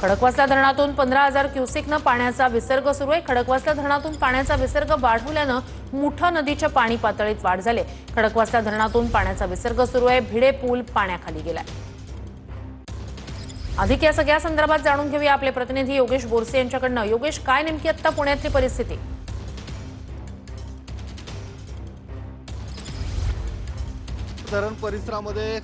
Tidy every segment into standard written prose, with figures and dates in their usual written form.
खडकवासला धरणातून 15,000 क्युसेकनं पाण्याचा विसर्ग सुरू आहे। खडकवासला धरणातून पाण्याचा विसर्ग वाढवल्यानं मुठा नदीच्या पाणी पातळीत वाढ झाली। खडकवासला धरणातून पाण्याचा विसर्ग सुरू आहे। भिडे पूल पाण्याखाली गेलाय। अधिक या सगळ्या संदर्भात जाणून घेऊया आपले प्रतिनिधी योगेश बोरसे यांच्याकडनं। योगेश, काय नेमकी आता पुण्यातली परिस्थिती? धरण परिसरामध्ये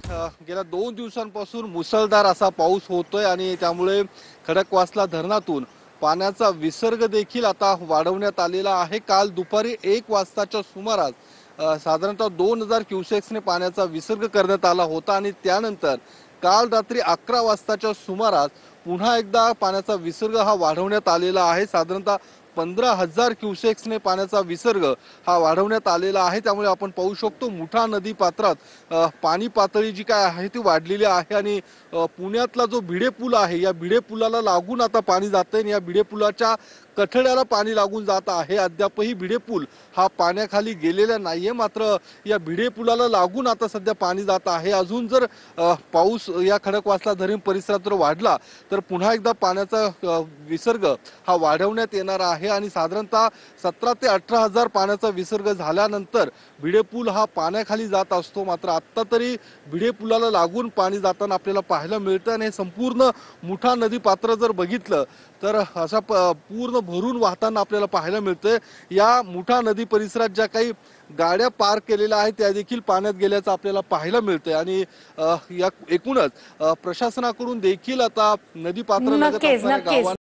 गेल्या 2 दिवसांपासून मुसळधार असा पाऊस होतोय आणि त्यामुळे खडकवासला धरणातून पाण्याचा विसर्ग देखील आता वाढवण्यात आलेला आहे। काल दुपारी 1 वाजताच्या सुमारास साधारणतः 2000 क्युसेक्सने पाण्याचा विसर्ग करण्यात आला होता आणि त्यानंतर काल रात्री 11 वाजताच्या सुमारास पुन्हा एकदा पाण्याचा विसर्ग हा वाढवण्यात आलेला आहे। साधारणतः 15,000 क्युसेक्सने पाण्याचा विसर्ग हा वाढवण्यात आलेला आहे। त्यामुळे आपण पाहू शकतो मुठा नदी पात्रात पाणी पातळी जी काय आहे ती वाढलेली आहे आणि पुण्यातला जो भिडे पूल आहे या भिडे पुलाला लागून आता पाणी जातंय आणि या भिडे पुलाच्या कठड्याला पाणी लागून जात आहे। अद्यापही भिडे पूल हा पाण्याखाली गेलेला नाहीये, मात्र या भिडे पुलाला लागून आता सध्या पाणी जात आहे। अजून जर पाऊस या खडकवासला धरण परिसरात जर वाढला तर पुन्हा एकदा पाण्याचा विसर्ग हा वाढवण्यात येणार आहे आणि साधारणतः 17 ते 18,000 पाण्याचा विसर्ग झाल्यानंतर भिडे पूल हा पाण्याखाली जात असतो। मात्र आता तरी भिडे पुलाला लागून पाणी जाताना आपल्याला पाहायला मिळतं आणि संपूर्ण मुठा नदी पात्र जर बघितलं तर अशा पूर्ण भरून वाहताना आपल्याला पाहायला मिळतंय। या मुठा नदी परिसरात ज्या काही गाड्या पार्क केलेल्या आहेत त्या देखील पाण्यात गेल्याचं आपल्याला पाहायला मिळतंय आणि या एकूणच प्रशासनाकडून देखील आता नदी पात्र लगत असणाऱ्या गावांना